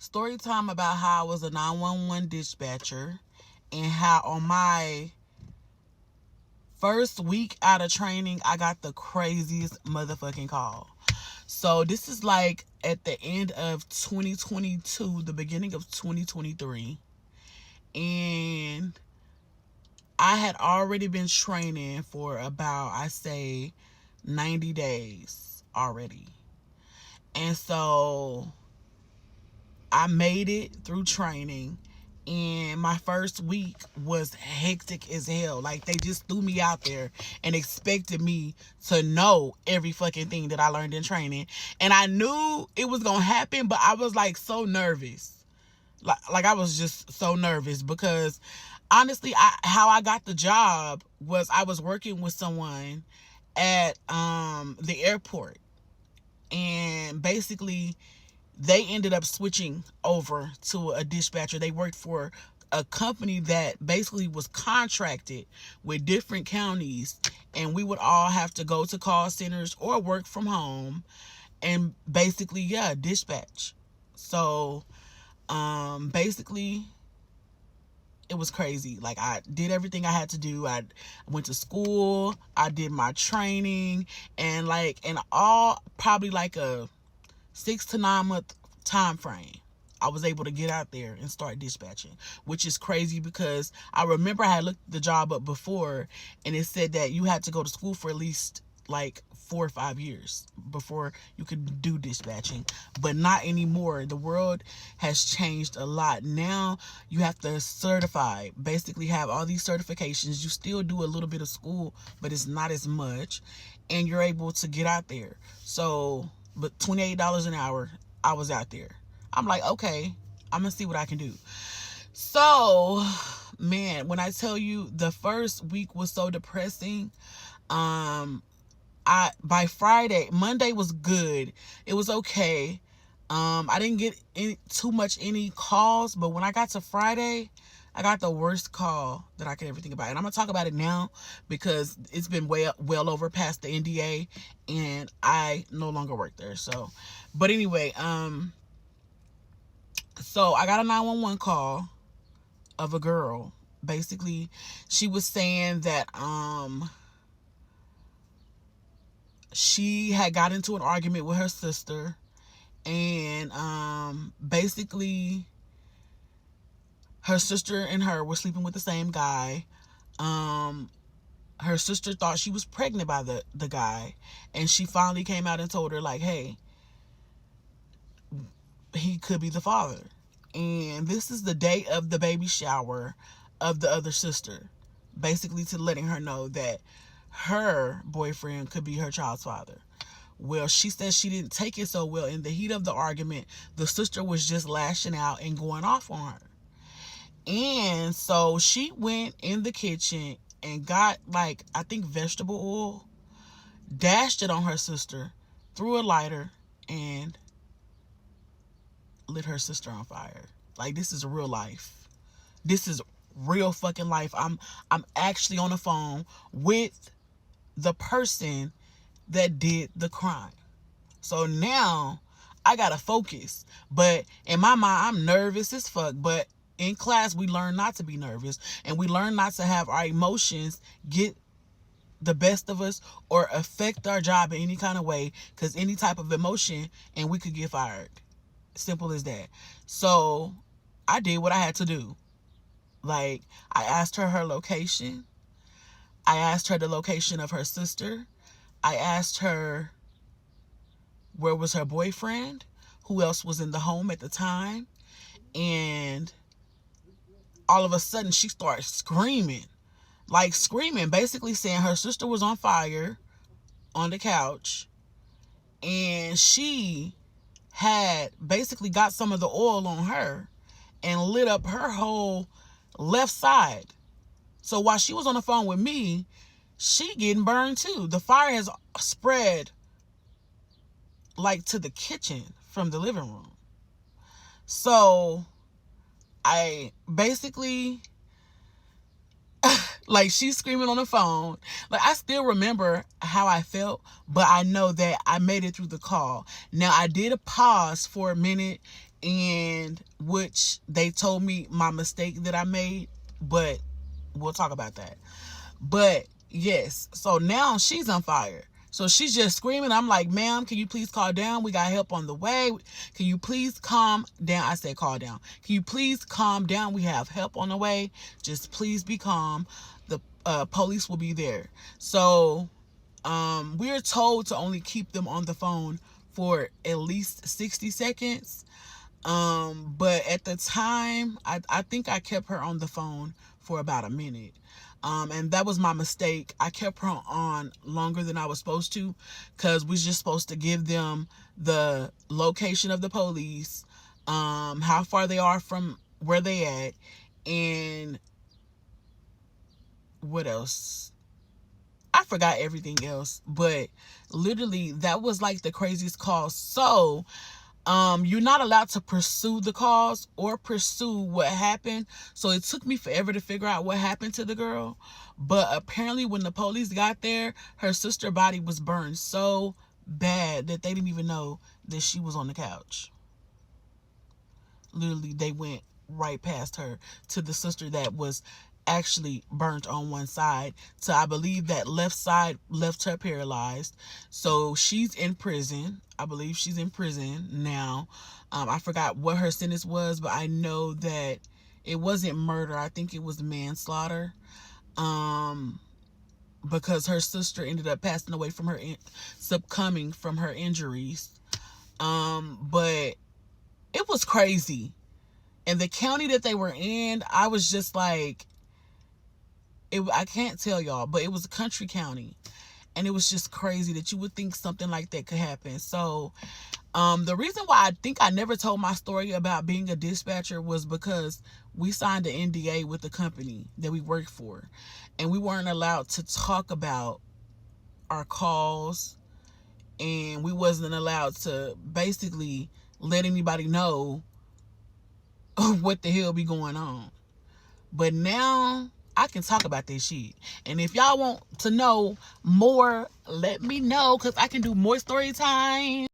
Story time about how I was a 911 dispatcher and how on my first week out of training, I got the craziest motherfucking call. So this is like at the end of 2022, the beginning of 2023. And I had already been training for about, I say, 90 days already. And so I made it through training, and my first week was hectic as hell. Like, they just threw me out there and expected me to know every fucking thing that I learned in training. And I knew it was gonna happen, but I was like so nervous. Like I was just so nervous because honestly, how I got the job was I was working with someone at the airport, and basically they ended up switching over to a dispatcher. They worked for a company that basically was contracted with different counties, and we would all have to go to call centers or work from home and basically, yeah, dispatch. So basically it was crazy. Like, I did everything I had to do. I went to school, I did my training, and like in all probably like a 6 to 9 month time frame, I was able to get out there and start dispatching, which is crazy because I remember I had looked the job up before, and it said that you had to go to school for at least like 4 or 5 years before you could do dispatching, but not anymore. The world has changed a lot. Now you have to certify, basically have all these certifications. You still do a little bit of school, but it's not as much, and you're able to get out there. So, but $28 an hour, I was out there. I'm like, okay, I'm gonna see what I can do. So, man, when I tell you the first week was so depressing, by Friday, Monday was good. It was okay. I didn't get too much any calls, but when I got to Friday, I got the worst call that I could ever think about. And I'm gonna talk about it now because it's been well over past the NDA, and I no longer work there. So, but anyway, so I got a 911 call of a girl. Basically, she was saying that she had got into an argument with her sister, and basically her sister and her were sleeping with the same guy. Her sister thought she was pregnant by the guy, and she finally came out and told her, like, hey, he could be the father. And this is the day of the baby shower of the other sister, basically to letting her know that her boyfriend could be her child's father. Well, she said she didn't take it so well. In the heat of the argument, the sister was just lashing out and going off on her. And so she went in the kitchen and got, like, I think vegetable oil, dashed it on her sister, threw a lighter, and lit her sister on fire. Like, this is real life. This is real fucking life. I'm actually on the phone with the person that did the crime. So now I gotta focus. But in my mind, I'm nervous as fuck. But in class, we learn not to be nervous, and we learn not to have our emotions get the best of us or affect our job in any kind of way, because any type of emotion and we could get fired. Simple as that. So I did what I had to do. Like, I asked her location. I asked her the location of her sister. I asked her where was her boyfriend, who else was in the home at the time. And all of a sudden she started screaming, basically saying her sister was on fire on the couch, and she had basically got some of the oil on her and lit up her whole left side. So while she was on the phone with me, she getting burned too. The fire has spread like to the kitchen from the living room. So I basically, like, she's screaming on the phone. Like, I still remember how I felt, but I know that I made it through the call. Now, I did a pause for a minute, and which they told me my mistake that I made, but we'll talk about that. But yes, so now she's on fire. So she's just screaming. I'm like, ma'am, can you please calm down? We got help on the way. Can you please calm down? I said, calm down. Can you please calm down? We have help on the way. Just please be calm. The police will be there. So we're told to only keep them on the phone for at least 60 seconds. But at the time, I think I kept her on the phone for about a minute. And that was my mistake. I kept her on longer than I was supposed to, because we're just supposed to give them the location of the police, how far they are from where they at, and what else? I forgot everything else, but literally that was like the craziest call. So you're not allowed to pursue the cause or pursue what happened. So it took me forever to figure out what happened to the girl. But apparently when the police got there, her sister's body was burned so bad that they didn't even know that she was on the couch. Literally, they went right past her to the sister that was actually burnt on one side. So I believe that left side left her paralyzed. So she's in prison. I believe she's in prison now. I forgot what her sentence was, but I know that it wasn't murder. I think it was manslaughter. Because her sister ended up passing away from her, succumbing from her injuries. But it was crazy. And the county that they were in, I was just like, I can't tell y'all, but it was a country county. And it was just crazy that you would think something like that could happen. So the reason why I think I never told my story about being a dispatcher was because we signed an NDA with the company that we worked for. And we weren't allowed to talk about our calls. And we wasn't allowed to basically let anybody know what the hell be going on. But now I can talk about this shit. And if y'all want to know more, let me know, because I can do more story time.